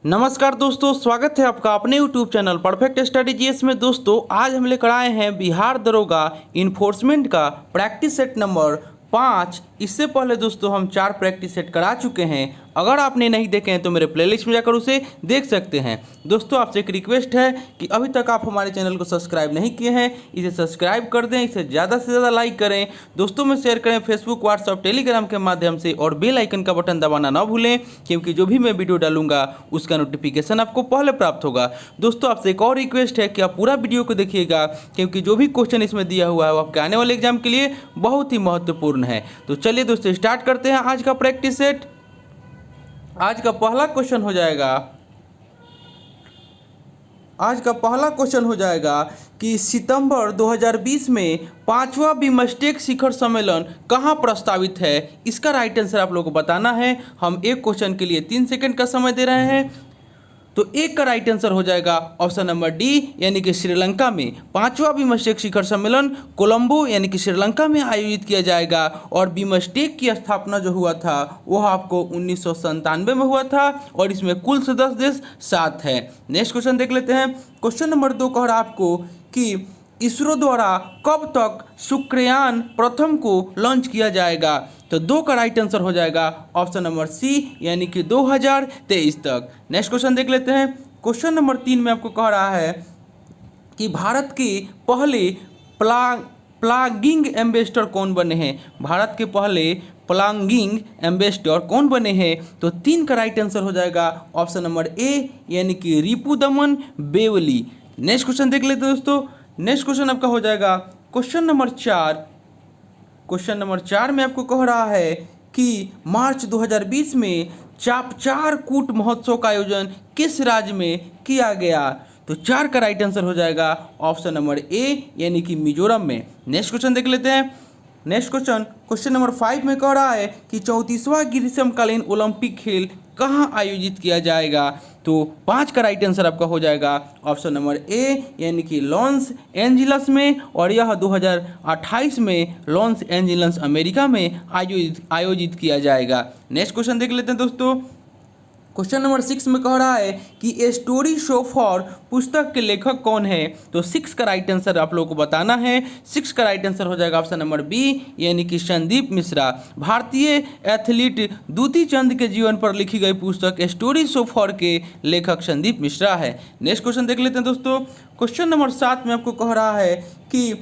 नमस्कार दोस्तों, स्वागत है आपका अपने YouTube channel perfect study GS में। दोस्तों आज हम लेकर आए हैं बिहार दरोगा इन्फोर्समेंट का प्रैक्टिस सेट नंबर 5। इससे पहले दोस्तों हम 4 प्रैक्टिस सेट करा चुके हैं। अगर आपने नहीं देखे हैं तो मेरे प्लेलिस्ट में जाकर उसे देख सकते हैं। दोस्तों आपसे एक रिक्वेस्ट है कि अभी तक आप हमारे चैनल को सब्सक्राइब नहीं किए हैं, इसे सब्सक्राइब कर दें, इसे ज़्यादा से ज़्यादा लाइक करें, दोस्तों में शेयर करें फेसबुक, व्हाट्सअप, टेलीग्राम के माध्यम से, और बेल आइकन का बटन दबाना ना भूलें, क्योंकि जो भी मैं वीडियो डालूंगा उसका नोटिफिकेशन आपको पहले प्राप्त होगा। दोस्तों आपसे एक और रिक्वेस्ट है कि आप पूरा वीडियो को देखिएगा, क्योंकि जो भी क्वेश्चन इसमें दिया हुआ है वो आपके आने वाले एग्जाम के लिए बहुत ही महत्वपूर्ण है। तो चलिए दोस्तों स्टार्ट करते हैं आज का प्रैक्टिस सेट। आज का पहला क्वेश्चन हो जाएगा कि सितंबर 2020 में 5वां बिमस्टेक शिखर सम्मेलन कहाँ प्रस्तावित है। इसका राइट आंसर आप लोगों को बताना है। हम एक क्वेश्चन के लिए 3 सेकंड का समय दे रहे हैं। तो एक का राइट आंसर हो जाएगा ऑप्शन नंबर डी, यानी कि श्रीलंका में। 5वां बिमस्टेक शिखर सम्मेलन कोलंबो यानी कि श्रीलंका में आयोजित किया जाएगा। और बिमस्टेक की स्थापना जो हुआ था वह आपको 1997 में हुआ था, और इसमें कुल सदस्य देश 7 है। नेक्स्ट क्वेश्चन देख लेते हैं। क्वेश्चन नंबर 2 कह रहा है आपको कि इसरो द्वारा कब तक शुक्रयान प्रथम को लॉन्च किया जाएगा। तो 2 का राइट आंसर हो जाएगा ऑप्शन नंबर सी, यानी कि 2023 तक। नेक्स्ट क्वेश्चन देख लेते हैं। क्वेश्चन नंबर 3 में आपको कह रहा है कि भारत के पहले प्लागिंग एम्बेसडर कौन बने हैं। भारत के पहले प्लागिंग एम्बेसडर कौन बने हैं। तो 3 का राइट आंसर हो जाएगा ऑप्शन नंबर ए, यानी कि रिपुदमन बेवली। नेक्स्ट क्वेश्चन देख लेते हैं दोस्तों। नेक्स्ट क्वेश्चन आपका हो जाएगा क्वेश्चन नंबर 4। क्वेश्चन नंबर 4 में आपको कह रहा है कि मार्च 2020 में चापचार कूट महोत्सव का आयोजन किस राज्य में किया गया। तो 4 का राइट आंसर हो जाएगा ऑप्शन नंबर ए, यानी कि मिजोरम में। नेक्स्ट क्वेश्चन देख लेते हैं। नेक्स्ट क्वेश्चन नंबर 5 में कह रहा है कि 34वां ग्रीष्मकालीन ओलंपिक खेल कहाँ आयोजित किया जाएगा। तो 5 का राइट आंसर आपका हो जाएगा ऑप्शन नंबर ए, यानी कि लॉस एंजिल्स में, और यह 2028 में लॉस एंजिल्स अमेरिका में आयोजित किया जाएगा। नेक्स्ट क्वेश्चन देख लेते हैं दोस्तों। क्वेश्चन नंबर 6 में कह रहा है कि ए स्टोरी शो फॉर पुस्तक के लेखक कौन है। तो 6 का राइट आंसर आप लोगों को बताना है। 6 का राइट आंसर हो जाएगा ऑप्शन नंबर बी, यानी कि संदीप मिश्रा। भारतीय एथलीट दूती चंद के जीवन पर लिखी गई पुस्तक ए स्टोरी शो फॉर के लेखक संदीप मिश्रा है। नेक्स्ट क्वेश्चन देख लेते हैं दोस्तों। क्वेश्चन नंबर 7 में आपको कह रहा है कि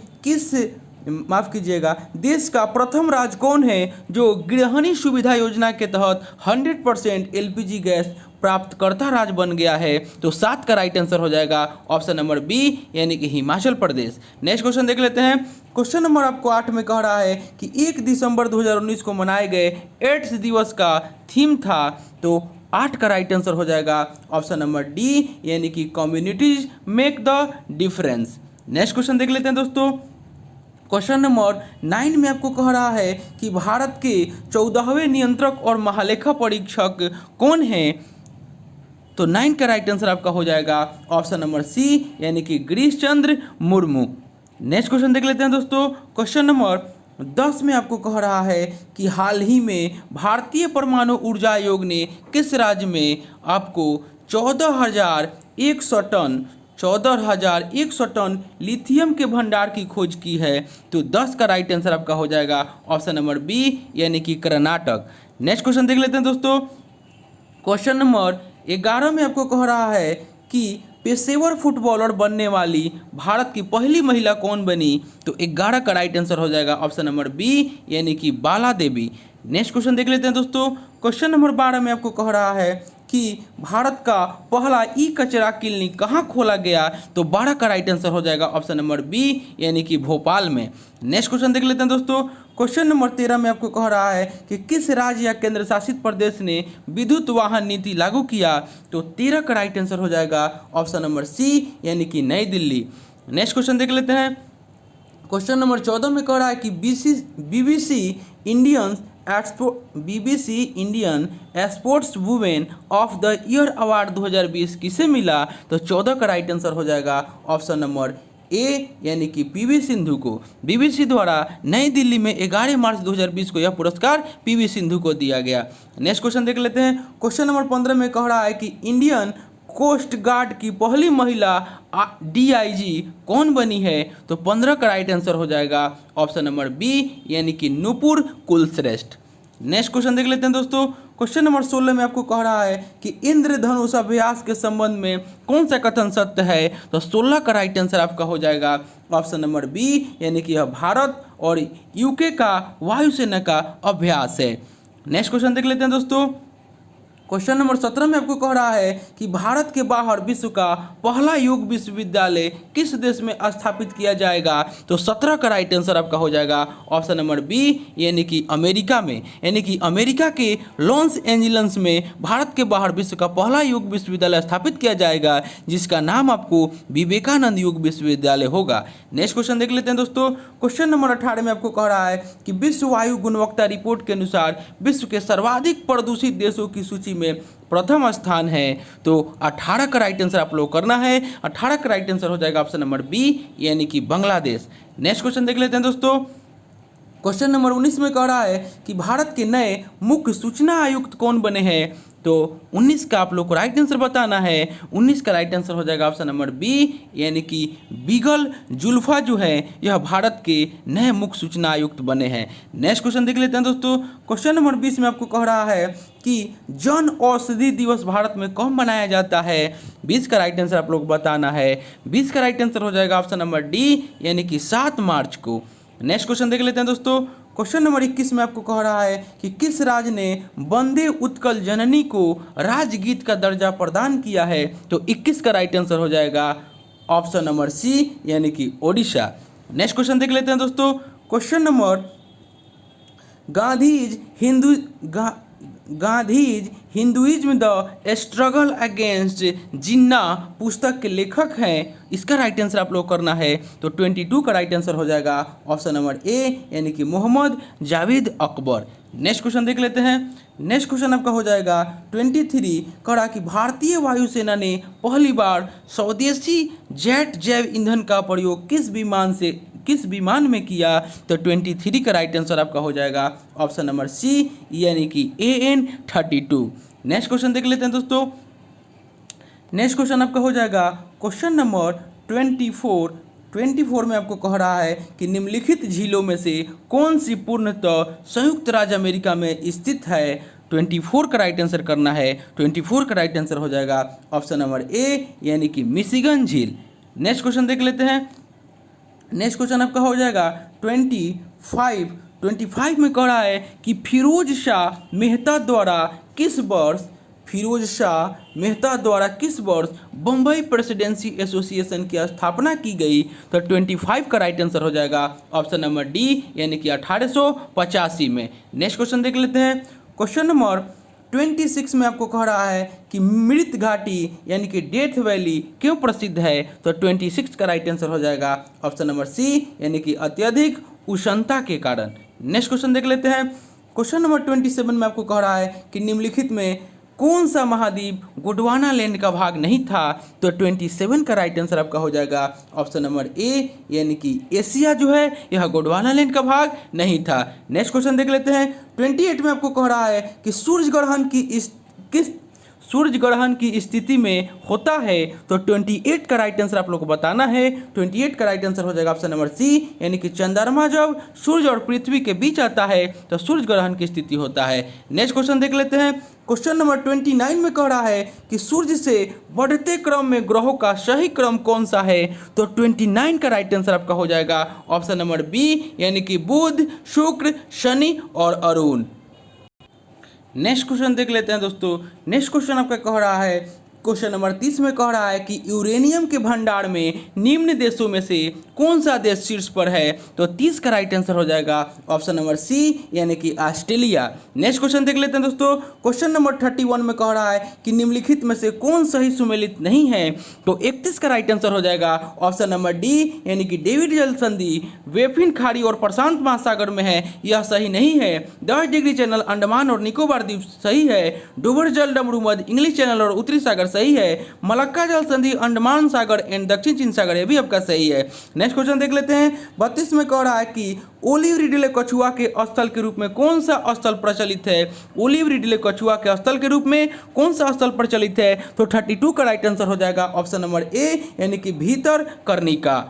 देश का प्रथम राज्य कौन है जो गृहिणी सुविधा योजना के तहत 100% एलपीजी गैस प्राप्तकर्ता राज्य बन गया है। तो 7 का राइट आंसर हो जाएगा ऑप्शन नंबर बी, यानी कि हिमाचल प्रदेश। नेक्स्ट क्वेश्चन देख लेते हैं। क्वेश्चन नंबर आपको 8 में कह रहा है कि 1 दिसंबर 2019 को मनाए गए एड्स दिवस का थीम था। तो 8 का राइट आंसर हो जाएगा ऑप्शन नंबर डी, यानी कि communities make the difference. Next question देख लेते हैं दोस्तों। क्वेश्चन नंबर 9 में आपको कह रहा है कि भारत के 14वें नियंत्रक और महालेखा परीक्षक कौन हैं। तो 9 का राइट आंसर आपका हो जाएगा ऑप्शन नंबर सी, यानी कि गिरीश चंद्र मुर्मू। नेक्स्ट क्वेश्चन देख लेते हैं दोस्तों। क्वेश्चन नंबर 10 में आपको कह रहा है कि हाल ही में भारतीय परमाणु ऊर्जा आयोग ने किस राज्य में आपको 14,100 टन लिथियम के भंडार की खोज की है। तो 10 का राइट आंसर आपका हो जाएगा ऑप्शन नंबर बी, यानी कि कर्नाटक। नेक्स्ट क्वेश्चन देख लेते हैं दोस्तों। क्वेश्चन नंबर 11 में आपको कह रहा है कि पेशेवर फुटबॉलर बनने वाली भारत की पहली महिला कौन बनी। तो 11 का राइट आंसर हो जाएगा ऑप्शन नंबर बी, यानी कि बाला देवी। नेक्स्ट क्वेश्चन देख लेते हैं दोस्तों। क्वेश्चन नंबर 12 में आपको कह रहा है कि भारत का पहला ई कचरा क्लिनिक कहाँ खोला गया। तो 12 का राइट आंसर हो जाएगा ऑप्शन नंबर बी, यानी कि भोपाल में। नेक्स्ट क्वेश्चन देख लेते हैं दोस्तों। क्वेश्चन नंबर 13 में आपको कह रहा है कि किस राज्य या केंद्र शासित प्रदेश ने विद्युत वाहन नीति लागू किया। तो 13 का राइट आंसर हो जाएगा ऑप्शन नंबर सी, यानी कि नई दिल्ली। नेक्स्ट क्वेश्चन देख लेते हैं। क्वेश्चन नंबर 14 में कह रहा है कि BBC Indian sports women of the year award 2020 किसे मिला। तो 14 का राइट आंसर हो जाएगा ऑप्शन नंबर ए यानी कि पीवी सिंधु को। बीबीसी द्वारा नई दिल्ली में 11 मार्च 2020 को यह पुरस्कार पीवी सिंधु को दिया गया। नेक्स्ट क्वेश्चन देख लेते हैं। क्वेश्चन नंबर 15 में कह रहा है कि इंडियन कोस्ट गार्ड की पहली महिला डीआईजी कौन बनी है? तो 15 का राइट आंसर हो जाएगा ऑप्शन नंबर बी यानी कि नूपुर कुलश्रेष्ठ। नेक्स्ट क्वेश्चन देख लेते हैं दोस्तों। क्वेश्चन नंबर 16 में आपको कह रहा है कि इंद्रधनुष अभ्यास के संबंध में कौन सा कथन सत्य है? तो 16 का राइट आंसर आपका हो जाएगा ऑप्शन नंबर बी यानी कि यह भारत और यूके का वायुसेना का अभ्यास है। नेक्स्ट क्वेश्चन देख लेते हैं दोस्तों। क्वेश्चन नंबर 17 में आपको कह रहा है कि भारत के बाहर विश्व का पहला योग विश्वविद्यालय किस देश में स्थापित किया जाएगा? तो 17 का राइट आंसर आपका हो जाएगा ऑप्शन नंबर बी यानी कि अमेरिका में, यानी कि अमेरिका के लॉस एंजल्स में भारत के बाहर विश्व का पहला योग विश्वविद्यालय स्थापित किया जाएगा, जिसका नाम आपको विवेकानंद योग विश्वविद्यालय होगा। नेक्स्ट क्वेश्चन देख लेते हैं दोस्तों। क्वेश्चन नंबर 18 में आपको कह रहा है कि विश्व वायु गुणवत्ता रिपोर्ट के अनुसार विश्व के सर्वाधिक प्रदूषित देशों की सूची में प्रथम स्थान है। तो 18 का राइट आंसर आप लोग करना है। 18 का राइट आंसर हो जाएगा ऑप्शन नंबर बी यानी कि बांग्लादेश। नेक्स्ट क्वेश्चन देख लेते हैं दोस्तों। क्वेश्चन नंबर 19 में कह रहा है कि भारत के नए मुख्य सूचना आयुक्त कौन बने हैं? तो 19 का आप लोग को राइट आंसर बताना है। 19 का राइट आंसर हो जाएगा ऑप्शन नंबर बी यानी कि बिगल जुल्फा जो है यह भारत के नए मुख्य सूचना आयुक्त बने हैं। नेक्स्ट क्वेश्चन देख लेते हैं दोस्तों। क्वेश्चन नंबर 20 में आपको कह रहा है कि जन औषधि दिवस भारत में कब मनाया जाता है? 20 का राइट आंसर आप लोग बताना है। 20 का राइट आंसर हो जाएगा ऑप्शन नंबर डी यानी कि 7 मार्च को। नेक्स्ट क्वेश्चन देख लेते हैं दोस्तों। क्वेश्चन नंबर 21 में आपको कह रहा है कि किस राज्य ने वंदे उत्कल जननी को राजगीत का दर्जा प्रदान किया है? तो 21 का राइट आंसर हो जाएगा ऑप्शन नंबर सी यानी कि ओडिशा। नेक्स्ट क्वेश्चन देख लेते हैं दोस्तों। Question number Gandhi's Hinduism the struggle against Jinnah पुस्तक के लेखक हैं। इसका राइट आंसर आप लोग करना है। तो 22 का राइट आंसर हो जाएगा ऑप्शन नंबर ए यानी कि मोहम्मद जावेद अकबर। नेक्स्ट क्वेश्चन देख लेते हैं। नेक्स्ट क्वेश्चन आपका हो जाएगा 23। कहा कि भारतीय वायुसेना ने पहली बार स्वदेशी जेट जैव ईंधन का प्रयोग किस विमान में किया? तो 23 का राइट आंसर आपका हो जाएगा ऑप्शन नंबर सी यानी कि AN-32। नेक्स्ट क्वेश्चन देख लेते हैं दोस्तों। नेक्स्ट क्वेश्चन आपका हो जाएगा क्वेश्चन नंबर 24 में आपको कह रहा है कि निम्नलिखित झीलों में से कौन सी पूर्णतः संयुक्त राज्य अमेरिका में स्थित है? 24 का राइट आंसर करना है। 24 का राइट आंसर हो जाएगा ऑप्शन नंबर ए यानी कि मिशिगन झील। नेक्स्ट क्वेश्चन देख लेते हैं। नेक्स्ट क्वेश्चन आपका हो जाएगा 25 में कह रहा है कि फिरोज शाह मेहता द्वारा किस वर्ष बम्बई प्रेसिडेंसी एसोसिएशन की स्थापना की गई? तो 25 का राइट आंसर हो जाएगा ऑप्शन नंबर डी यानी कि 1885 में। नेक्स्ट क्वेश्चन देख लेते हैं। क्वेश्चन नंबर 26 में आपको कह रहा है कि मृत घाटी यानी कि डेथ वैली क्यों प्रसिद्ध है? तो 26 का राइट आंसर हो जाएगा ऑप्शन नंबर सी यानी कि अत्यधिक उष्णता के कारण। नेक्स्ट क्वेश्चन देख लेते हैं। क्वेश्चन नंबर 27 में आपको कह रहा है कि निम्नलिखित में कौन सा महाद्वीप गोंडवाना लैंड का भाग नहीं था? तो 27 का राइट आंसर आपका हो जाएगा ऑप्शन नंबर ए यानी कि एशिया जो है यह गोंडवाना लैंड का भाग नहीं था। नेक्स्ट क्वेश्चन देख लेते हैं। 28 में आपको कह रहा है कि सूर्य ग्रहण की स्थिति में होता है? तो 28 का राइट आंसर आप लोग को बताना है। 28 का राइट आंसर हो जाएगा ऑप्शन नंबर सी यानी कि चंद्रमा जब सूर्य और पृथ्वी के बीच आता है तो सूर्य ग्रहण की स्थिति होता है। नेक्स्ट क्वेश्चन देख लेते हैं। क्वेश्चन नंबर 29 में कह रहा है कि सूर्य से बढ़ते क्रम में ग्रहों का सही क्रम कौन सा है? तो 29 का राइट आंसर आपका हो जाएगा ऑप्शन नंबर बी यानी कि बुध, शुक्र, शनि और अरुण। नेक्स्ट क्वेश्चन देख लेते हैं दोस्तों। नेक्स्ट क्वेश्चन आपका कह रहा है क्वेश्चन नंबर 30 में कह रहा है कि यूरेनियम के भंडार में निम्न देशों में से कौन सा देश शीर्ष पर है? तो 30 का राइट आंसर हो जाएगा ऑप्शन नंबर सी यानी कि ऑस्ट्रेलिया। नेक्स्ट क्वेश्चन देख लेते हैं दोस्तों। क्वेश्चन नंबर 31 में कह रहा है कि निम्नलिखित में से कौन सही सुमेलित नहीं है? तो 31 का राइट आंसर हो जाएगा ऑप्शन नंबर डी यानी कि डेविड जल संधि वेफिन खाड़ी और प्रशांत महासागर में है, यह सही नहीं है। 10 डिग्री चैनल अंडमान और निकोबार द्वीप सही है। डोबर जल डमरूमध इंग्लिश चैनल और उत्तरी सागर सही है। मलक्का जल संधि, अंडमान सागर एंड दक्षिण चीन सागर, ये भी आपका सही है। नेक्स्ट क्वेश्चन देख लेते हैं। 32 में कह रहा है कि ओलिव रिडले कछुआ के स्थल के रूप में कौन सा स्थल प्रचलित है। ओलिव रिडले कछुआ के स्थल के रूप में कौन सा स्थल प्रचलित है? तो 32 का राइट आंसर हो जाएगा ऑप्शन नंबर ए, यानी कि भीतर कर्णिका।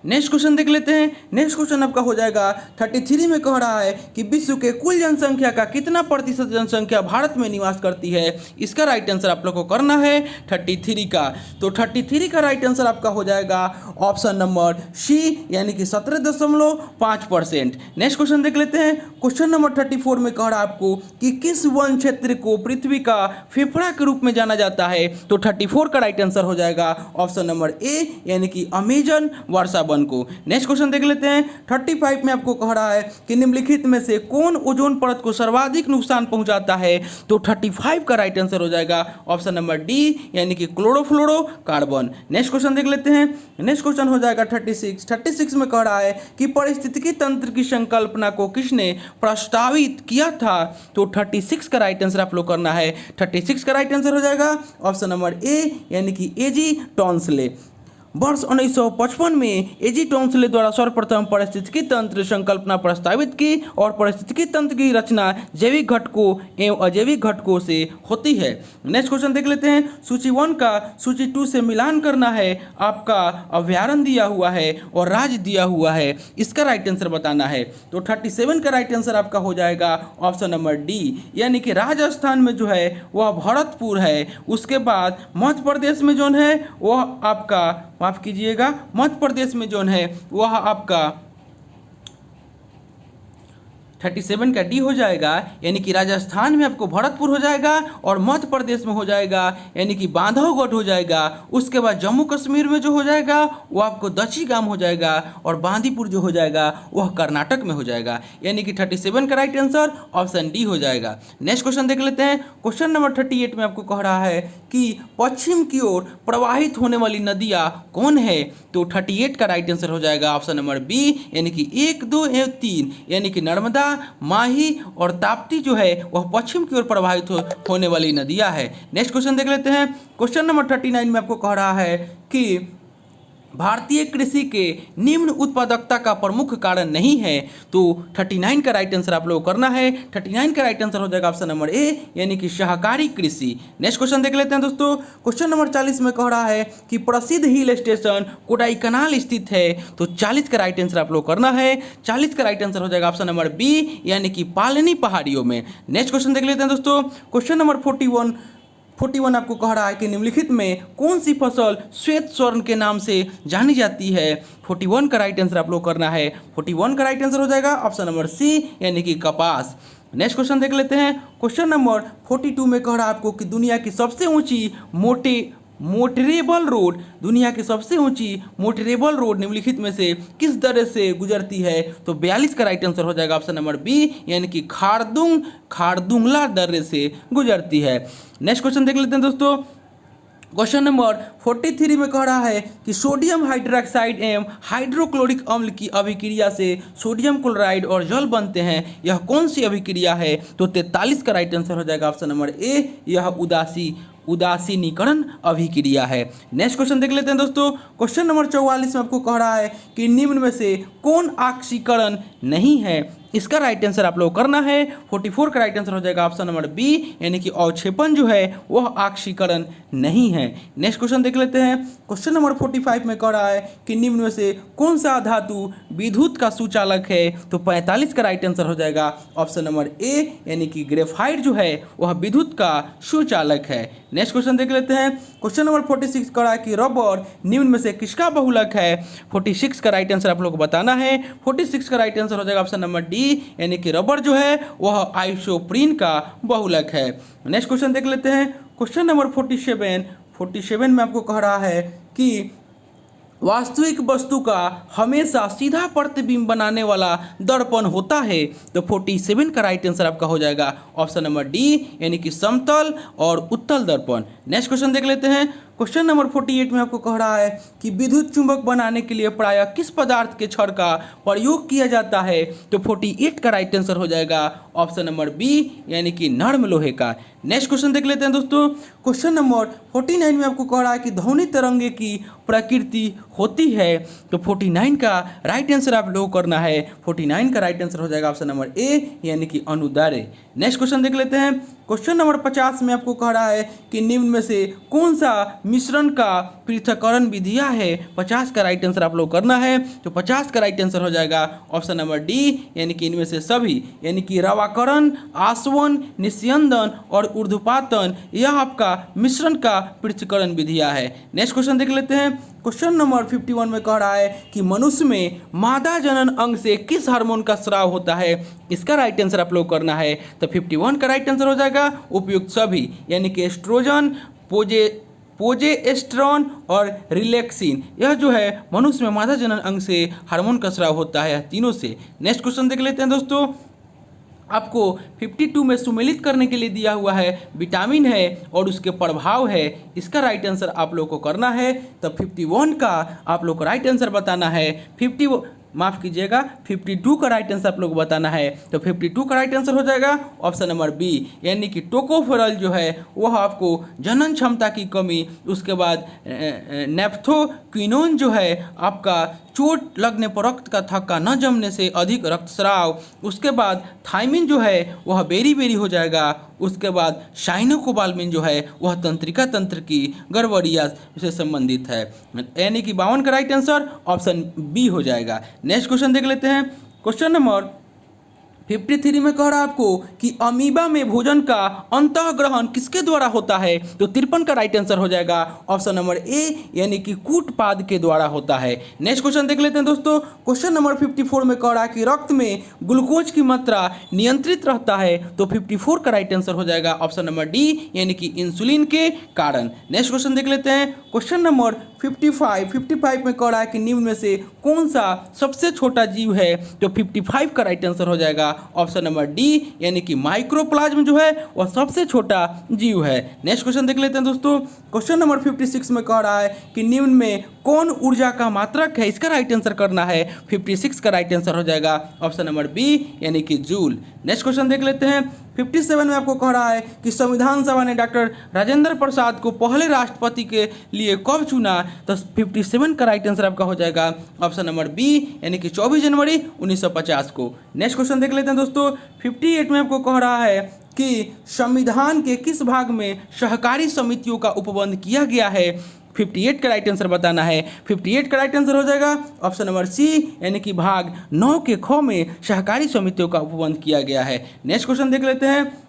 नेक्स्ट क्वेश्चन देख लेते हैं। नेक्स्ट क्वेश्चन आपका हो जाएगा 33 में कह रहा है कि विश्व के कुल जनसंख्या का कितना प्रतिशत जनसंख्या भारत में निवास करती है। इसका राइट आंसर आप लोग को करना है 33 का। तो 33 का राइट आंसर आपका हो जाएगा ऑप्शन नंबर सी, यानी कि 17.5%। नेक्स्ट क्वेश्चन देख लेते हैं। क्वेश्चन नंबर 34 में कह रहा है आपको कि किस वन क्षेत्र को पृथ्वी का फेफड़ा के रूप में जाना जाता है। तो 34 का राइट आंसर हो जाएगा ऑप्शन नंबर ए, यानी कि अमेजन वर्षा वन को। नेक्स्ट क्वेश्चन देख लेते हैं। 35 में आपको कह रहा है कि निम्नलिखित में से कौन ओजोन परत को सर्वाधिक नुकसान पहुंचाता है। तो 35 का राइट आंसर हो जाएगा ऑप्शन नंबर डी, यानी कि क्लोरोफ्लोरोकार्बन। नेक्स्ट क्वेश्चन देख लेते हैं। नेक्स्ट क्वेश्चन हो जाएगा 36 में कह रहा है कि पारिस्थितिकी तंत्र की संकल्पना को किसने प्रस्तावित किया था। तो 36 का राइट आंसर आप लोग करना है। 36 का राइट आंसर हो जाएगा ऑप्शन नंबर ए, यानी कि एजी टॉन्सले। वर्ष 1955 में एजी टॉन्सले द्वारा सर्वप्रथम पारिस्थितिकी तंत्र संकल्पना प्रस्तावित की और पारिस्थितिकी तंत्र की रचना जैविक घटकों एवं अजैविक घटकों से होती है। नेक्स्ट क्वेश्चन देख लेते हैं। सूची 1 का सूची 2 से मिलान करना है। आपका अभ्यारण्य दिया हुआ है और राज्य दिया हुआ है, इसका राइट आंसर बताना है। तो 37 का राइट आंसर आपका हो जाएगा ऑप्शन नंबर डी, यानी कि राजस्थान में जो है वह भरतपुर है। उसके बाद मध्य प्रदेश में जो है वह आपका, माफ कीजिएगा, मध्य प्रदेश में जो है वह आपका 37 का डी हो जाएगा, यानी कि राजस्थान में आपको भरतपुर हो जाएगा और मध्य प्रदेश में हो जाएगा यानी कि बांधवगढ़ हो जाएगा। उसके बाद जम्मू कश्मीर में जो हो जाएगा वो आपको दक्षिगाम हो जाएगा और बांदीपुर जो हो जाएगा वह कर्नाटक में हो जाएगा, यानी कि 37 का राइट आंसर ऑप्शन डी हो जाएगा। नेक्स्ट क्वेश्चन देख लेते हैं। क्वेश्चन नंबर 38 में आपको कह रहा है कि पश्चिम की ओर प्रवाहित होने वाली नदियाँ कौन है। तो 38 का राइट आंसर हो जाएगा ऑप्शन नंबर बी, यानी कि 1, 2 एवं 3, यानी कि नर्मदा, माही और ताप्ती जो है वह पश्चिम की ओर प्रवाहित होने वाली नदियां है। नेक्स्ट क्वेश्चन देख लेते हैं। क्वेश्चन नंबर 39 में आपको कह रहा है कि भारतीय कृषि के निम्न उत्पादकता का प्रमुख कारण नहीं है। तो 39 का राइट आंसर आप लोग करना है। 39 का राइट आंसर हो जाएगा ऑप्शन नंबर ए, यानी कि सहकारी कृषि। नेक्स्ट क्वेश्चन देख लेते हैं दोस्तों। क्वेश्चन नंबर 40 में कह रहा है कि प्रसिद्ध हिल स्टेशन कोडाईकनाल स्थित है। तो 40 का राइट आंसर आप लोग करना है। 40 का राइट आंसर हो जाएगा ऑप्शन नंबर बी, यानी कि पालनी पहाड़ियों में। नेक्स्ट क्वेश्चन देख लेते हैं दोस्तों। क्वेश्चन नंबर 41 आपको कह रहा है कि निम्नलिखित में कौन सी फसल श्वेत स्वर्ण के नाम से जानी जाती है। 41 का राइट आंसर आप लोग करना है। 41 का राइट आंसर हो जाएगा ऑप्शन नंबर सी, यानी कि कपास। नेक्स्ट क्वेश्चन देख लेते हैं। क्वेश्चन नंबर 42 में कह रहा है आपको कि दुनिया की सबसे ऊंची मोटरेबल रोड, दुनिया की सबसे ऊंची मोटरेबल रोड निम्नलिखित में से किस दर्रे से गुजरती है। तो 42 का राइट आंसर हो जाएगा ऑप्शन नंबर बी, यानी कि खारदुंगला दर्रे से गुजरती है। नेक्स्ट क्वेश्चन देख लेते हैं दोस्तों। क्वेश्चन नंबर 43 में कह रहा है कि सोडियम हाइड्रोक्साइड एवं हाइड्रोक्लोरिक अम्ल की अभिक्रिया से सोडियम क्लोराइड और जल बनते हैं, यह कौन सी अभिक्रिया है। तो 43 का राइट आंसर हो जाएगा ऑप्शन नंबर ए, यह उदासीनीकरण अभिक्रिया है। नेक्स्ट क्वेश्चन देख लेते हैं दोस्तों। क्वेश्चन नंबर 44 में आपको कह रहा है कि निम्न में से कौन ऑक्सीकरण नहीं है। इसका राइट आंसर आप लोग करना है। 44 का राइट आंसर हो जाएगा ऑप्शन नंबर बी, यानी कि अवक्षेपण जो है वह ऑक्सीकरण नहीं है। नेक्स्ट क्वेश्चन देख लेते हैं। क्वेश्चन नंबर 45 में कह रहा है कि निम्न में से कौन सा धातु विद्युत का सुचालक है। तो 45 का राइट आंसर हो जाएगा ऑप्शन नंबर ए, यानी कि ग्रेफाइट जो है वह विद्युत का सुचालक है। नेक्स्ट क्वेश्चन देख लेते हैं। क्वेश्चन नंबर 46 कह रहा है कि रबर निम्न में से किसका बहुलक है। 46 का राइट आंसर आप लोग को बताना है। 46 का राइट आंसर हो जाएगा ऑप्शन नंबर डी, यानी कि रबर जो है वह आइसोप्रीन का बहुलक है। नेक्स्ट क्वेश्चन देख लेते हैं। क्वेश्चन नंबर 47 में आपको कह रहा है कि वास्तविक वस्तु का हमेशा सीधा प्रतिबिंब बनाने वाला दर्पण होता है। तो 47 का राइट आंसर आपका हो जाएगा ऑप्शन नंबर डी, यानी कि समतल और उत्तल दर्पण। नेक्स्ट क्वेश्चन देख लेते हैं। क्वेश्चन नंबर 48 में आपको कह रहा है कि विद्युत चुंबक बनाने के लिए प्रायः किस पदार्थ के छड़ का प्रयोग किया जाता है। तो 48 का राइट आंसर हो जाएगा ऑप्शन नंबर बी यानी कि नरम लोहे का। नेक्स्ट क्वेश्चन देख लेते हैं दोस्तों। क्वेश्चन नंबर 49 में आपको कह रहा है कि ध्वनि तरंगे की प्रकृति होती है। तो 49 का राइट आंसर आप लोग करना है। 49 का राइट आंसर हो जाएगा ऑप्शन नंबर ए यानी कि अनुदैर्ध्य। नेक्स्ट क्वेश्चन देख लेते हैं। क्वेश्चन नंबर 50 में आपको कह रहा है कि निम्न में से कौन सा मिश्रण का पृथक्करण विधियां है। 50 का राइट आंसर आप लोग करना है। तो 50 का राइट आंसर हो जाएगा ऑप्शन नंबर डी यानी कि इनमें से सभी, यानी कि रवाकरण, आसवन, निस्यंदन और ऊर्ध्वपातन, यह आपका मिश्रण का पृथक्करण विधियां है। नेक्स्ट क्वेश्चन देख लेते हैं। क्वेश्चन नंबर 51 में कह रहा है कि मनुष्य में मादा जनन अंग से किस हार्मोन का स्राव होता है। इसका राइट आंसर आप लोग करना है। तो 51 का राइट आंसर हो जाएगा उपयुक्त सभी, यानी कि एस्ट्रोजन, प्रोजेस्टेरॉन और रिलैक्सिन, यह जो है मनुष्य में मादा जनन अंग से हार्मोन का स्राव होता है तीनों से। नेक्स्ट क्वेश्चन देख लेते हैं दोस्तों। आपको 52 में सुमेलित करने के लिए दिया हुआ है विटामिन है और उसके प्रभाव है। इसका राइट आंसर आप लोग को करना है। तो 51 का आप लोग को राइट आंसर बताना है। 52 का राइट आंसर आप लोग को बताना है। तो 52 का राइट आंसर हो जाएगा ऑप्शन नंबर बी, यानी कि टोकोफेरॉल जो है वह आपको जनन क्षमता की कमी, उसके बाद नेफ्थोक्विनोन जो है आपका चोट लगने पर रक्त का थक्का न जमने से अधिक रक्तस्राव, उसके बाद थाइमिन जो है वह बेरी बेरी हो जाएगा, उसके बाद साइनोकोबाल्मिन जो है वह तंत्रिका तंत्र की गड़बड़ियाँ से संबंधित है, यानी कि 52 का राइट आंसर ऑप्शन बी हो जाएगा। नेक्स्ट क्वेश्चन देख लेते हैं। क्वेश्चन नंबर 53 में कह रहा है आपको कि अमीबा में भोजन का अंतःग्रहण किसके द्वारा होता है। तो 53 का राइट आंसर हो जाएगा ऑप्शन नंबर ए, यानी कि कूटपाद के द्वारा होता है। नेक्स्ट क्वेश्चन देख लेते हैं दोस्तों। क्वेश्चन नंबर 54 में कह रहा है कि रक्त में ग्लूकोज की मात्रा नियंत्रित रहता है। तो 54 का राइट आंसर हो जाएगा ऑप्शन नंबर डी, यानी कि इंसुलिन के कारण। नेक्स्ट क्वेश्चन देख लेते हैं। क्वेश्चन नंबर 55 में कह रहा है कि निम्न में से कौन सा सबसे छोटा जीव है। तो 55 का राइट आंसर हो जाएगा ऑप्शन नंबर डी, यानी कि माइक्रोप्लाज्म जो है वह सबसे छोटा जीव है। नेक्स्ट क्वेश्चन देख लेते हैं दोस्तों। क्वेश्चन नंबर 56 में कह रहा है कि निम्न में कौन ऊर्जा का मात्रक है। इसका राइट आंसर करना है। 56 का राइट आंसर हो जाएगा ऑप्शन नंबर बी, यानी कि जूल। नेक्स्ट क्वेश्चन देख लेते हैं। 57 में आपको कह रहा है कि संविधान सभा ने डॉक्टर राजेंद्र प्रसाद को पहले राष्ट्रपति के लिए कब चुना। तो 57 का राइट आंसर आपका हो जाएगा ऑप्शन नंबर बी, यानी कि 24 जनवरी 1950 को। नेक्स्ट क्वेश्चन देख लेते हैं दोस्तों। 58 में आपको कह रहा है कि संविधान के किस भाग में सहकारी समितियों का उपबंध किया गया है। 58 का राइट आंसर बताना है। 58 का राइट आंसर हो जाएगा ऑप्शन नंबर सी, यानी कि भाग 9 के ख में सहकारी समितियों का उपबंध किया गया है। नेक्स्ट क्वेश्चन देख लेते हैं।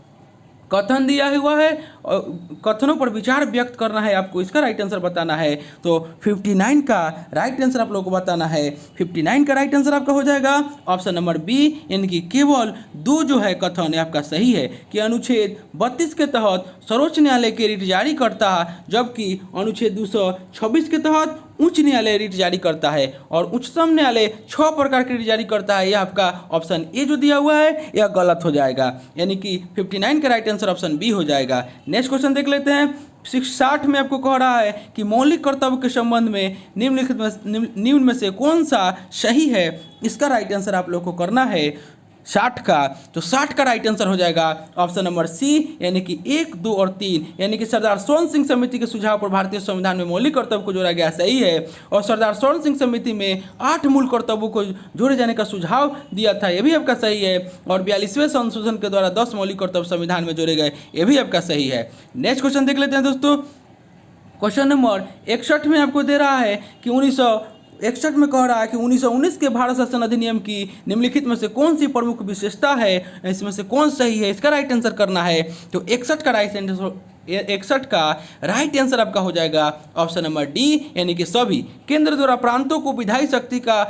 कथन दिया हुआ है और कथनों पर विचार व्यक्त करना है आपको, इसका राइट आंसर बताना है। तो 59 का राइट आंसर आप लोगों को बताना है। 59 का राइट आंसर आपका हो जाएगा ऑप्शन नंबर बी, यानी कि केवल 2 जो है कथन है आपका सही है कि अनुच्छेद 32 के तहत सर्वोच्च न्यायालय के रिट जारी करता है, जबकि अनुच्छेद 226 के तहत उच्च न्यायालय रिट जारी करता है और उच्चतम न्यायालय 6 प्रकार की रिट जारी करता है। यह आपका ऑप्शन ए जो दिया हुआ है यह गलत हो जाएगा, यानी कि 59 का राइट आंसर ऑप्शन बी हो जाएगा। नेक्स्ट क्वेश्चन देख लेते हैं। 60 में आपको कह रहा है कि मौलिक कर्तव्य के संबंध में निम्न में से कौन सा सही है। इसका राइट आंसर आप लोग को करना है 60 का। तो 60 का राइट आंसर हो जाएगा ऑप्शन नंबर सी, यानी कि 1, 2 और 3, यानी कि सरदार स्वर्ण सिंह समिति के सुझाव पर भारतीय संविधान में मौलिक कर्तव्य को जोड़ा गया सही है। और सरदार स्वर्ण सिंह समिति में 8 मूल कर्तव्यों को जोड़े जाने का सुझाव दिया था, यह भी आपका सही है। और 42वें संशोधन के द्वारा 10 मौलिक कर्तव्य संविधान में जोड़े गए, यह भी आपका सही है। नेक्स्ट क्वेश्चन देख लेते हैं दोस्तों। क्वेश्चन नंबर 61 में आपको दे रहा है कि 1961 में कह रहा है कि 1919 के भारत शासन अधिनियम की निम्नलिखित में से कौन सी प्रमुख विशेषता है, इसमें से कौन सही है। इसका राइट आंसर करना है। तो 61 का राइट आंसर आपका हो जाएगा ऑप्शन नंबर डी, यानी कि सभी। केंद्र द्वारा प्रांतों को विधायी शक्ति का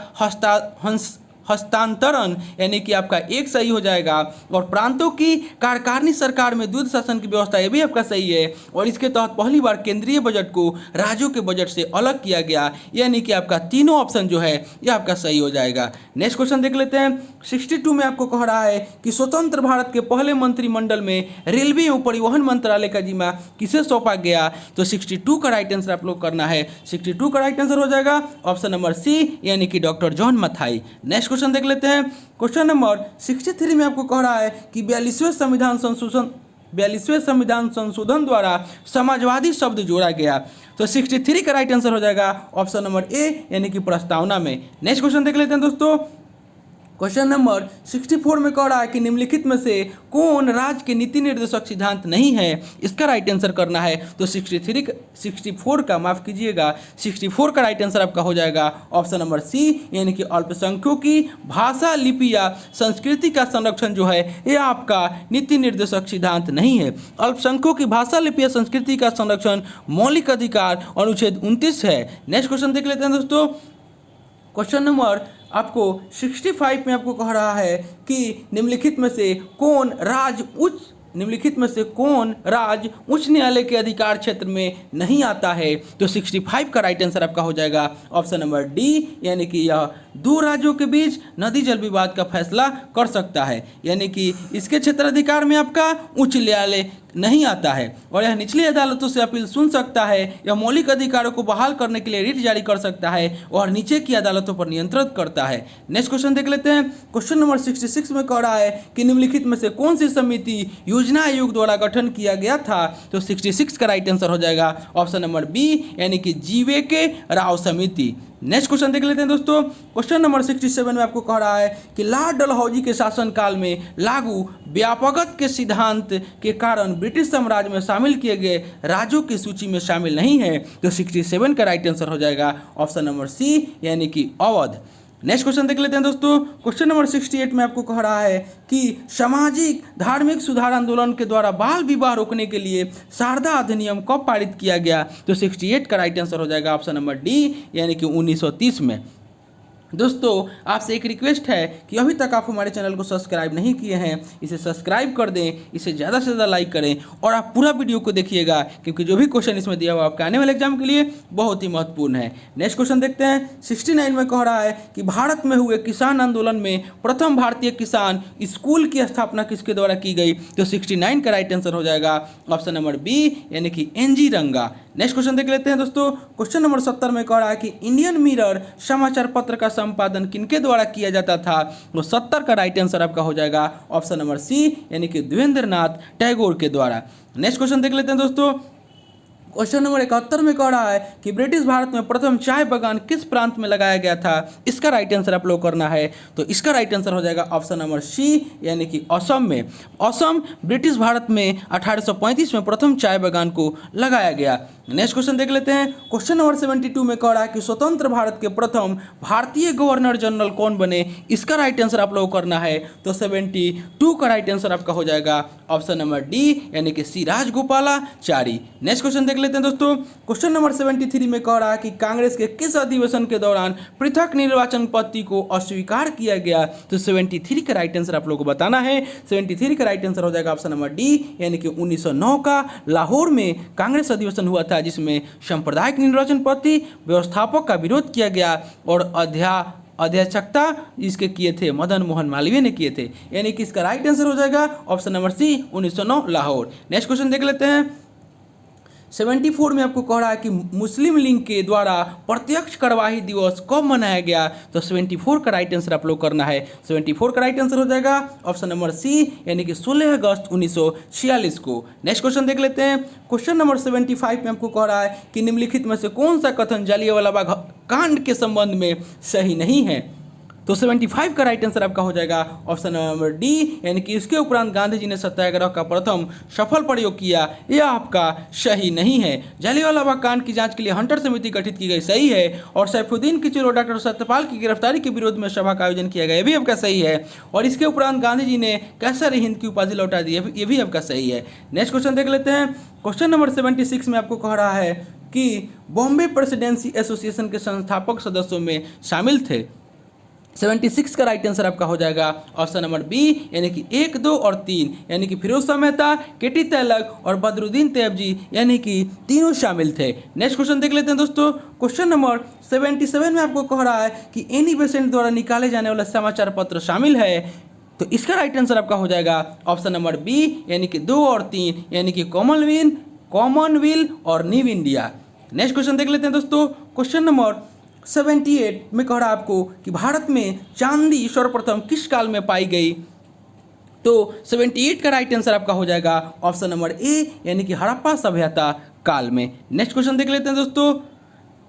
हस्तांतरण यानी कि आपका एक सही हो जाएगा। और प्रांतों की कार्यकारिणी सरकार में द्वैध शासन की व्यवस्था, ये भी आपका सही है। और इसके तहत पहली बार केंद्रीय बजट को राज्यों के बजट से अलग किया गया, यानी कि आपका तीनों ऑप्शन जो है ये आपका सही हो जाएगा। नेक्स्ट क्वेश्चन देख लेते हैं। 62 में आपको कह रहा है कि स्वतंत्र भारत के पहले मंत्रिमंडल में रेलवे एवं परिवहन मंत्रालय का जिम्मा किसे सौंपा गया? तो 62 का राइट आंसर आप लोग करना है। 62 का राइट आंसर हो जाएगा ऑप्शन नंबर सी, यानी कि doctor John Mathai. Next question देख लेते हैं। क्वेश्चन नंबर 63 में आपको कह रहा है कि 42वें संविधान संशोधन द्वारा समाजवादी शब्द जोड़ा गया। तो 63 का राइट आंसर हो जाएगा ऑप्शन नंबर ए, यानी कि प्रस्तावना में। नेक्स्ट क्वेश्चन देख लेते हैं दोस्तों। क्वेश्चन नंबर 64 में कह रहा है कि निम्नलिखित में से कौन राज्य के नीति निर्देशक सिद्धांत नहीं है? इसका राइट आंसर करना है। तो 64 का माफ कीजिएगा, 64 का राइट आंसर आपका हो जाएगा ऑप्शन नंबर सी, यानी कि अल्पसंख्यकों की भाषा, लिपि या संस्कृति का संरक्षण जो है ये आपका नीति निर्देशक सिद्धांत नहीं है। अल्पसंख्यकों की भाषा, लिपि या संस्कृति का संरक्षण मौलिक अधिकार अनुच्छेद 29 है। नेक्स्ट क्वेश्चन देख लेते हैं दोस्तों। क्वेश्चन नंबर आपको 65 में आपको कह रहा है कि निम्नलिखित में से कौन राज्य उच्च न्यायालय के अधिकार क्षेत्र में नहीं आता है? तो 65 का राइट आंसर आपका हो जाएगा ऑप्शन नंबर डी, यानी कि यह दो राज्यों के बीच नदी जल विवाद का फैसला कर सकता है, यानी कि इसके क्षेत्राधिकार में आपका उच्च न्यायालय नहीं आता है। और यह निचली अदालतों से अपील सुन सकता है, यह मौलिक अधिकारों को बहाल करने के लिए रिट जारी कर सकता है और नीचे की अदालतों पर नियंत्रित करता है। नेक्स्ट क्वेश्चन देख लेते हैं। क्वेश्चन नंबर 66 में कह रहा है कि निम्नलिखित में से कौन सी समिति योजना आयोग द्वारा गठन किया गया था? तो 66 का राइट आंसर हो जाएगा ऑप्शन नंबर बी, यानी कि जीवे के राव समिति। नेक्स्ट क्वेश्चन देख लेते हैं दोस्तों। क्वेश्चन नंबर 67 में आपको कह रहा है कि लॉर्ड डलहौजी के शासनकाल में लागू व्यापकता के सिद्धांत के कारण ब्रिटिश साम्राज्य में शामिल किए गए राज्यों की सूची में शामिल नहीं है। तो 67 का राइट आंसर हो जाएगा ऑप्शन नंबर सी, यानी कि अवध। नेक्स्ट क्वेश्चन देख लेते हैं दोस्तों। क्वेश्चन नंबर 68 में आपको कह रहा है कि सामाजिक धार्मिक सुधार आंदोलन के द्वारा बाल विवाह रोकने के लिए शारदा अधिनियम कब पारित किया गया? तो 68 का राइट आंसर हो जाएगा ऑप्शन नंबर डी, यानी कि 1930 में। दोस्तों आपसे एक रिक्वेस्ट है कि अभी तक आप हमारे चैनल को सब्सक्राइब नहीं किए हैं, इसे सब्सक्राइब कर दें, इसे ज़्यादा से ज़्यादा लाइक करें और आप पूरा वीडियो को देखिएगा, क्योंकि जो भी क्वेश्चन इसमें दिया हुआ आपके आने वाले एग्जाम के लिए बहुत ही महत्वपूर्ण है। नेक्स्ट क्वेश्चन देखते हैं। 69 में कह रहा है कि भारत में हुए किसान आंदोलन में प्रथम भारतीय किसान स्कूल की स्थापना किसके द्वारा की गई? तो 69 का राइट आंसर हो जाएगा ऑप्शन नंबर बी, यानी कि NG रंगा। नेक्स्ट क्वेश्चन देख लेते हैं दोस्तों। क्वेश्चन नंबर 70 में कह रहा है कि इंडियन मिरर समाचार पत्र का संपादन किनके द्वारा किया जाता था? तो 70 का राइट आंसर आपका हो जाएगा ऑप्शन नंबर सी, यानी कि देवेंद्रनाथ टैगोर के द्वारा। नेक्स्ट क्वेश्चन देख लेते हैं दोस्तों। क्वेश्चन नंबर 71 में कह रहा है कि ब्रिटिश भारत में प्रथम चाय बागान किस प्रांत में लगाया गया था? इसका राइट आंसर आप लोग करना है। तो इसका राइट आंसर हो जाएगा ऑप्शन नंबर सी, यानी कि असम में। असम ब्रिटिश भारत में 1835 में प्रथम चाय बागान को लगाया गया। नेक्स्ट क्वेश्चन देख लेते हैं। क्वेश्चन नंबर 72 में कह रहा है कि स्वतंत्र भारत के प्रथम भारतीय गवर्नर जनरल कौन बने? इसका राइट आंसर आप लोग करना है। तो 72 का राइट आंसर आपका हो जाएगा ऑप्शन नंबर डी, यानी कि सी राजगोपालाचारी। नेक्स्ट क्वेश्चन देख लेते हैं दोस्तों। क्वेश्चन नंबर 73 में कह रहा है कि कांग्रेस के किस अधिवेशन के दौरान पृथक निर्वाचन पद्धति को अस्वीकार किया गया? तो 73 का राइट आंसर आप लोगों को बताना है। 73 का राइट आंसर हो जाएगा ऑप्शन नंबर डी, यानी कि 1909 का लाहौर में कांग्रेस अधिवेशन हुआ था, जिसमें सांप्रदायिक निर्वाचन पद्धति व्यवस्थापक का विरोध किया गया और अध्यक्षता इसके किए थे मदन मोहन मालवीय ने किए थे, यानी कि इसका राइट आंसर हो जाएगा option number C, 1909 Lahore. Next question देख लेते हैं। 74 में आपको कह रहा है कि मुस्लिम लीग के द्वारा प्रत्यक्ष कार्यवाही दिवस कब मनाया गया? तो 74 का राइट आंसर आप लोग करना है। 74 का राइट आंसर हो जाएगा ऑप्शन नंबर सी, यानी कि 16 अगस्त 1946 को। नेक्स्ट क्वेश्चन देख लेते हैं। क्वेश्चन नंबर 75 में आपको कह रहा है कि निम्नलिखित में से कौन सा कथन जलियांवाला बाग कांड के संबंध में सही नहीं है? तो 75 का राइट आंसर आपका हो जाएगा ऑप्शन नंबर डी, यानी कि इसके उपरांत गांधी जी ने सत्याग्रह का प्रथम सफल प्रयोग किया, यह आपका सही नहीं है। जलियांवाला बाग कांड की जांच के लिए हंटर समिति गठित की गई, सही है। और सैफुद्दीन किचलू और डॉक्टर सत्यपाल की गिरफ्तारी के विरोध में सभा का आयोजन किया गया, ये भी आपका सही है। और इसके उपरांत गांधी जी ने कैसर हिंद की उपाधि लौटा दी, ये भी आपका सही है। नेक्स्ट क्वेश्चन देख लेते हैं। क्वेश्चन नंबर 76 में आपको कह रहा है कि बॉम्बे प्रेसिडेंसी एसोसिएशन के संस्थापक सदस्यों में शामिल थे। 76 का राइट आंसर आपका हो जाएगा ऑप्शन नंबर बी, यानी कि 1, 2 और 3, यानी कि फिरोज शाह मेहता, केटी तैलक और बदरुद्दीन तैयबजी, यानी कि तीनों शामिल थे। नेक्स्ट क्वेश्चन देख लेते हैं दोस्तों। क्वेश्चन नंबर 77 में आपको कह रहा है कि एनी बेसेंट द्वारा निकाले जाने वाला समाचार पत्र शामिल है, तो इसका राइट आंसर आपका हो जाएगा ऑप्शन नंबर बी, यानी कि 2 और 3, यानी कि कॉमनवेल्थ और न्यू इंडिया। नेक्स्ट क्वेश्चन देख लेते हैं दोस्तों। क्वेश्चन नंबर 78 में कह रहा है आपको कि भारत में चांदी सर्वप्रथम किस काल में पाई गई, तो 78 का राइट आंसर आपका हो जाएगा ऑप्शन नंबर ए, यानी कि हड़प्पा सभ्यता काल में। नेक्स्ट क्वेश्चन देख लेते हैं दोस्तों।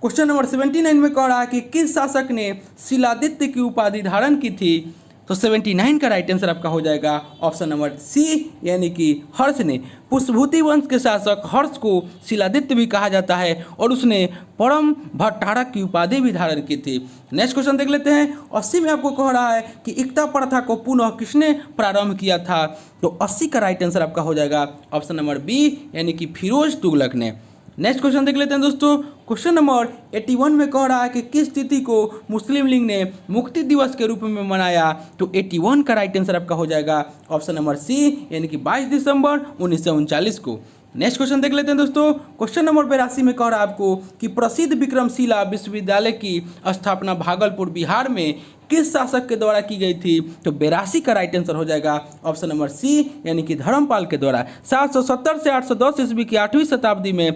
क्वेश्चन नंबर 79 में कह रहा है कि किस शासक ने शिलादित्य की उपाधि धारण की थी, तो 79 का राइट आंसर आपका हो जाएगा ऑप्शन नंबर सी, यानी कि हर्ष ने। पुष्पभूति वंश के शासक हर्ष को शिलादित्य भी कहा जाता है और उसने परम भट्टारक की उपाधि भी धारण की थी। नेक्स्ट क्वेश्चन देख लेते हैं। 80 में आपको कह रहा है कि एकता प्रथा को पुनः किसने प्रारंभ किया था, तो 80 का राइट आंसर आपका हो जाएगा ऑप्शन नंबर बी, यानी कि फिरोज तुगलक ने। नेक्स्ट क्वेश्चन देख लेते हैं दोस्तों। क्वेश्चन नंबर 81 में कह रहा है कि किस तिथि को मुस्लिम लीग ने मुक्ति दिवस के रूप में मनाया, तो 81 का राइट आंसर आपका हो जाएगा ऑप्शन नंबर सी, यानी कि 22 दिसंबर 1939 को। नेक्स्ट क्वेश्चन देख लेते हैं दोस्तों। क्वेश्चन नंबर 82 में कह रहा है आपको कि प्रसिद्ध विक्रमशिला विश्वविद्यालय की स्थापना भागलपुर बिहार में किस शासक के द्वारा की गई थी, तो 82 का राइट आंसर हो जाएगा ऑप्शन नंबर सी, यानी कि धर्मपाल के द्वारा। 770 से 810 ईस्वी की 8वीं शताब्दी में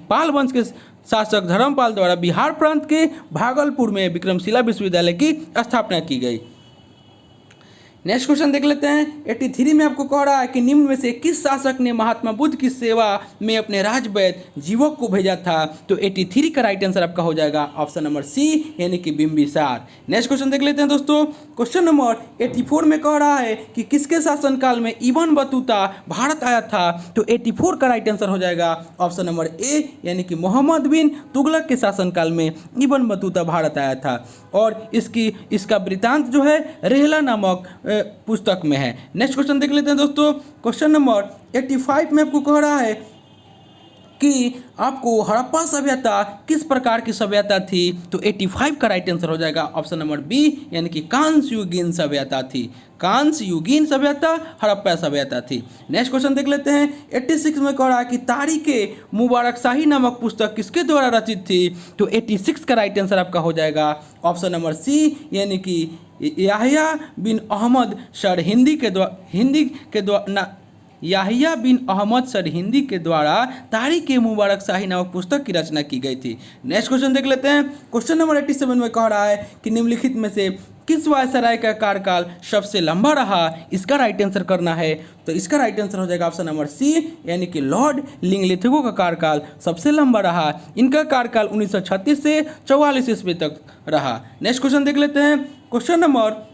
पाल वंश के शासक धर्मपाल द्वारा बिहार प्रांत के भागलपुर में विक्रमशिला विश्वविद्यालय की स्थापना की गई। नेक्स्ट क्वेश्चन देख लेते हैं। 83 में आपको कह रहा है कि निम्न में से किस शासक ने महात्मा बुद्ध की सेवा में अपने राजवैद्य जीवक को भेजा था, तो 83 का राइट आंसर आपका हो जाएगा ऑप्शन नंबर सी, यानी कि बिंबिसार। नेक्स्ट क्वेश्चन देख लेते हैं दोस्तों। क्वेश्चन नंबर 84 में कह रहा है कि किसके शासनकाल में इब्न बतूता भारत आया था, तो 84 का राइट आंसर हो जाएगा ऑप्शन नंबर ए, यानी कि मोहम्मद बिन तुगलक के शासनकाल में इब्न बतूता भारत आया था, और इसका वृतांत जो है रेहला नामक पुस्तक में है। नेक्स्ट क्वेश्चन देख लेते हैं दोस्तों। क्वेश्चन नंबर 85 में आपको कह रहा है कि आपको हड़प्पा सभ्यता किस प्रकार की सभ्यता थी, तो 85 का राइट आंसर हो जाएगा ऑप्शन नंबर बी, यानी कि कांस्य युगीन सभ्यता थी। कांस्य युगीन सभ्यता हड़प्पा सभ्यता थी। नेक्स्ट क्वेश्चन देख लेते हैं। 86 में कह रहा है कि तारीखे मुबारक शाही नामक पुस्तक किसके द्वारा रचित थी, तो 86 का राइट आंसर आपका हो जाएगा ऑप्शन नंबर सी, यानी कि याहिया बिन अहमद सरहिंदी के द्वारा तारीख मुबारक शाही नामक पुस्तक की रचना की गई थी। नेक्स्ट क्वेश्चन देख लेते हैं। क्वेश्चन नंबर 87 में कह रहा है कि निम्नलिखित में से किस वायसराय का कार्यकाल सबसे लंबा रहा, इसका राइट आंसर करना है, तो इसका राइट आंसर हो जाएगा ऑप्शन नंबर सी, यानी कि लॉर्ड लिंगलिथगो का कार्यकाल सबसे लंबा रहा। इनका कार्यकाल 1936 से 44 ईस्वी तक रहा। नेक्स्ट क्वेश्चन देख लेते हैं। क्वेश्चन नंबर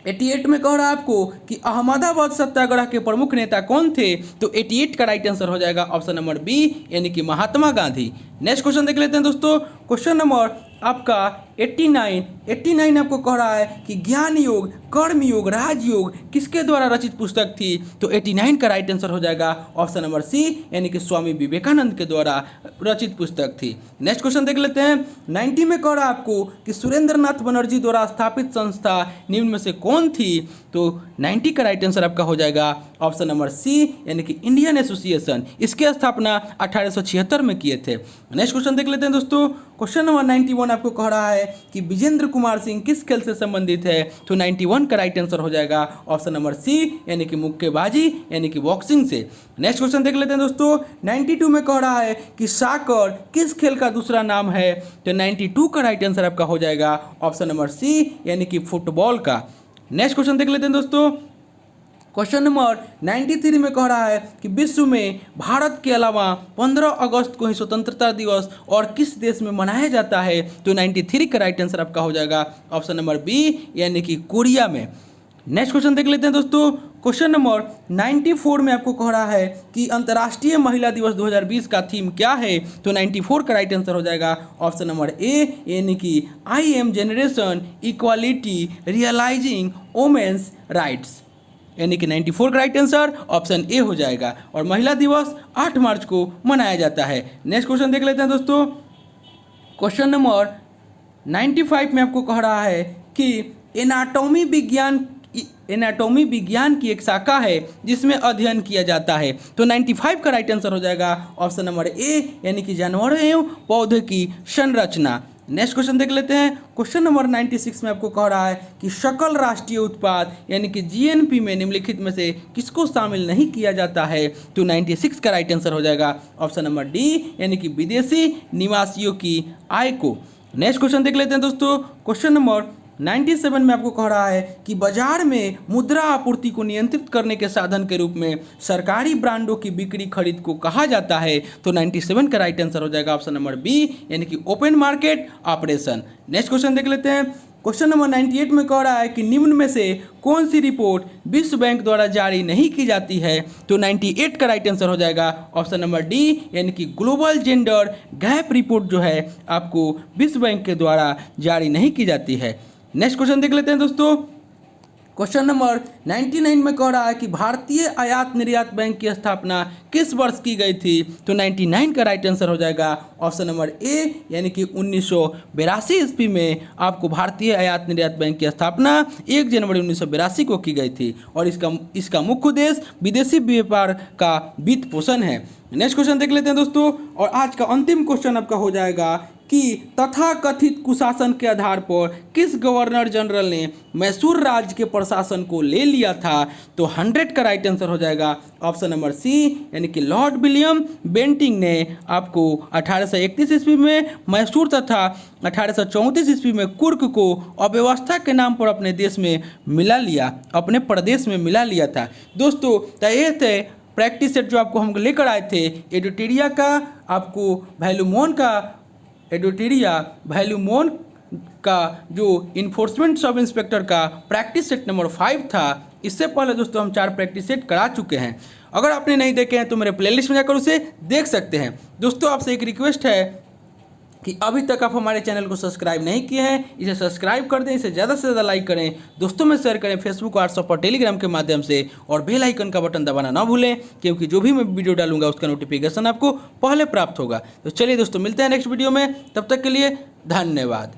88 में कह रहा है आपको कि अहमदाबाद सत्याग्रह के प्रमुख नेता कौन थे, तो 88 का राइट आंसर हो जाएगा ऑप्शन नंबर बी, यानी कि महात्मा गांधी। नेक्स्ट क्वेश्चन देख लेते हैं दोस्तों। क्वेश्चन नंबर आपका 89 आपको कह रहा है कि ज्ञान योग, कर्म योग, राजयोग किसके द्वारा रचित पुस्तक थी, तो 89 का राइट आंसर हो जाएगा ऑप्शन नंबर सी, यानी कि स्वामी विवेकानंद के द्वारा रचित पुस्तक थी। नेक्स्ट क्वेश्चन देख लेते हैं। 90 में कह रहा है आपको कि सुरेंद्र नाथ बनर्जी द्वारा स्थापित संस्था निम्न में से कौन थी, तो 90 का राइट आंसर आपका हो जाएगा ऑप्शन नंबर सी, यानी कि इंडियन एसोसिएशन। इसकी स्थापना 1876 में किए थे। नेक्स्ट क्वेश्चन देख लेते हैं दोस्तों। क्वेश्चन नंबर 91 आपको कह रहा है कि विजेंद्र कुमार सिंह किस खेल से संबंधित है, तो 91 का राइट आंसर हो जाएगा ऑप्शन नंबर सी, यानी कि मुक्केबाजी, यानी कि बॉक्सिंग से। नेक्स्ट क्वेश्चन देख लेते हैं दोस्तों। 92 में कह रहा है कि साकर किस खेल का दूसरा नाम है, तो 92 का राइट आंसर आपका हो जाएगा ऑप्शन नंबर सी, यानी कि फुटबॉल का। नेक्स्ट क्वेश्चन देख लेते हैं दोस्तों। क्वेश्चन नंबर 93 में कह रहा है कि विश्व में भारत के अलावा 15 अगस्त को ही स्वतंत्रता दिवस और किस देश में मनाया जाता है, तो 93 का राइट आंसर आपका हो जाएगा ऑप्शन नंबर बी, यानी कि कोरिया में। नेक्स्ट क्वेश्चन देख लेते हैं दोस्तों। क्वेश्चन नंबर 94 में आपको कह रहा है कि अंतर्राष्ट्रीय महिला दिवस 2020 का थीम क्या है, तो 94 का राइट आंसर हो जाएगा ऑप्शन नंबर ए, यानी कि I am generation equality realising women's rights, यानी कि 94 का राइट आंसर ऑप्शन ए हो जाएगा। और महिला दिवस 8 मार्च को मनाया जाता है। नेक्स्ट क्वेश्चन देख लेते हैं दोस्तों। क्वेश्चन नंबर 95 में आपको कह रहा है कि एनाटॉमी विज्ञान की एक शाखा है जिसमें अध्ययन किया जाता है। तो 95 का राइट आंसर हो जाएगा ऑप्शन नंबर ए, यानी कि जानवरों एवं पौधे की संरचना। नेक्स्ट क्वेश्चन देख लेते हैं। क्वेश्चन नंबर 96 में आपको कह रहा है कि सकल राष्ट्रीय उत्पाद यानी कि जीएनपी में निम्नलिखित में से किसको शामिल नहीं किया जाता है। तो 96 का राइट आंसर हो जाएगा ऑप्शन नंबर डी, यानी कि विदेशी निवासियों की आय को। नेक्स्ट क्वेश्चन देख लेते हैं दोस्तों। क्वेश्चन नंबर 97 में आपको कह रहा है कि बाजार में मुद्रा आपूर्ति को नियंत्रित करने के साधन के रूप में सरकारी ब्रांडों की बिक्री खरीद को कहा जाता है। तो 97 का राइट आंसर हो जाएगा ऑप्शन नंबर बी, यानी कि open market operation. Next question देख लेते हैं। क्वेश्चन नंबर 98 में कह रहा है कि निम्न में से कौन सी रिपोर्ट विश्व बैंक द्वारा जारी नहीं की जाती है। तो 98 का राइट आंसर हो जाएगा ऑप्शन नंबर डी, यानी कि ग्लोबल जेंडर गैप रिपोर्ट जो है आपको विश्व बैंक के द्वारा जारी नहीं की जाती है। नेक्स्ट क्वेश्चन देख लेते हैं दोस्तों। क्वेश्चन नंबर 99 में कह रहा है कि भारतीय आयात निर्यात बैंक की स्थापना किस वर्ष की गई थी। तो 99 का राइट आंसर हो जाएगा ऑप्शन नंबर ए, यानी कि 1982 ईस्वी में आपको भारतीय आयात निर्यात बैंक की स्थापना 1 जनवरी 1982 को की गई थी और इसका मुख्य उद्देश्य विदेशी व्यापार का वित्त पोषण है। नेक्स्ट क्वेश्चन देख लेते हैं दोस्तों, और आज का अंतिम क्वेश्चन आपका हो जाएगा कि तथाकथित कुशासन के आधार पर किस गवर्नर जनरल ने मैसूर राज्य के प्रशासन को ले लिया था। तो 100 का राइट आंसर हो जाएगा ऑप्शन नंबर सी, यानी कि लॉर्ड विलियम बेंटिंग ने आपको 1831 ईस्वी में मैसूर तथा 1834 ईस्वी में कुर्क को अव्यवस्था के नाम पर अपने देश में मिला लिया, अपने प्रदेश में मिला लिया था। दोस्तों तो ये थे प्रैक्टिस सेट जो आपको हम लेकर आए थे एडोटेरिया का, आपको वैल्यूमोन का जो इन्फोर्समेंट सब इंस्पेक्टर का प्रैक्टिस सेट नंबर 5 था। इससे पहले दोस्तों हम 4 प्रैक्टिस सेट करा चुके हैं। अगर आपने नहीं देखे हैं तो मेरे प्लेलिस्ट में जाकर उसे देख सकते हैं। दोस्तों आपसे एक रिक्वेस्ट है कि अभी तक आप हमारे चैनल को सब्सक्राइब नहीं किए हैं, इसे सब्सक्राइब कर दें, इसे ज़्यादा से ज़्यादा लाइक करें, दोस्तों में शेयर करें फेसबुक, व्हाट्सएप और टेलीग्राम के माध्यम से, और बेल आइकन का बटन दबाना ना भूलें, क्योंकि जो भी मैं वीडियो डालूंगा उसका नोटिफिकेशन आपको पहले प्राप्त होगा। तो चलिए दोस्तों मिलते हैं नेक्स्ट वीडियो में, तब तक के लिए धन्यवाद।